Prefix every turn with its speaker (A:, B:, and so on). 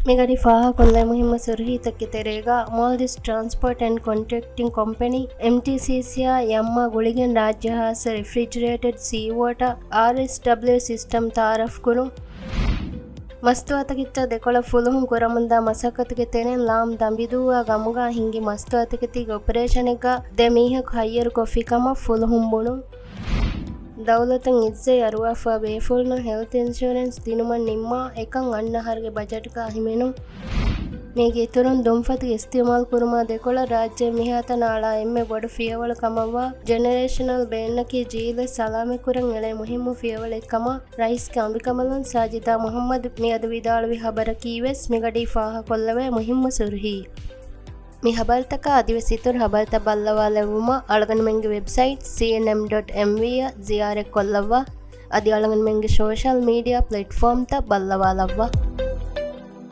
A: Megadi faha kolle muhimma surhitakke terega Maldives Transport and Contracting Company MTCCಯ ಯಮ್ಮ ಗುಳಿಗೆನ್ ರಾಜ್ಯಹಾಸ refrigerated sea water RSW system ತಾರಫ್ ಕುರು ಮಸ್ತು ಅತಗಿತ್ತ ದೆಕೊಳ ಫುಲುಹುಂ ಕುರಮುಂದ ಮಸಕತ್ಗೆ ತೆನೆನ್ ಲಾಮ್ ದಂಬಿದುವ ಗಮುಗ ಹಿಂಗಿ ಮಸ್ತು ಅತಗಿತಿಗೆ ಆಪರೇಷನ್ಗ ದೆ ಮೀಹಕ್ ಹಯ್ಯರು ಕೊಫಿಕಮ ಫುಲುಹುಂ ಬುಣು ದೌಲತನ್ ಇಜ್ಜೆ ಅರುವಾಫಾ ಬೇಫುಲ್ನ ಹೆಲ್ತ್ ಇನ್ಶೂರೆನ್ಸ್ ದಿನುಮನ್ ನಿಮ್ಮ ಎಕಂ ಅಣ್ಣಹರ್ಗೆ ಬಜೆಟ್ಗ ಹಿಮೆನು ಮೇಗೆ ಇತುರುನ್ ದುಂಫತ್ಗೆ ಇಸ್ತಿಮಾಲ್ ಕುರುಮಾ ದೆಕೊಳ ರಾಜ್ಯ ಮಿಹಾತ ನಾಳ ಎಮ್ಮೆ ಬೊಡು ಫಿಯವಳ ಕಮವ್ವ ಜನರೇಷನಲ್ ಬೇನ್ನಕಿ ಜೀಲೆ ಸಲಾಮೆ ಕುರಂ ಎಳೆ ಮುಹಿಮ್ಮು ಫಿಯವಳ ಕಮ ರೈಸ್ಗೆ ಅಂಬಿಕಮಲನ್ ಸಾಜಿದಾ ಮೊಹಮ್ಮದ್ ಮಿಯದ ವಿದಾಳವಿ ಹಬರ ಕೀವೆಸ್ ಮಿಗಡಿ ಫಾಹ ಕೊಲ್ಲವೆ ಮುಹಿಮ್ಮು ಸುರ್ಹಿ ಮಿ ಹಬರ್ತಕ ಅದಿವೆಸಿತುರ್ ಹಬರ್ತ ಬಲ್ಲವಾಲೆವುಮ ಅಳಗನ್ ಮೆಂಗೆ ವೆಬ್ಸೈಟ್ cnm.mv ಜಿಯಾರೆ ಕೊಲ್ಲವ್ವ ಅದಿ ಅಳಗನ್ ಮೆಂಗೆ ಸೋಷಲ್ ಮೀಡಿಯಾ ಪ್ಲಾಟ್ಫಾರ್ಮ್ ತ ಬಲ್ಲವಾಲವ್ವ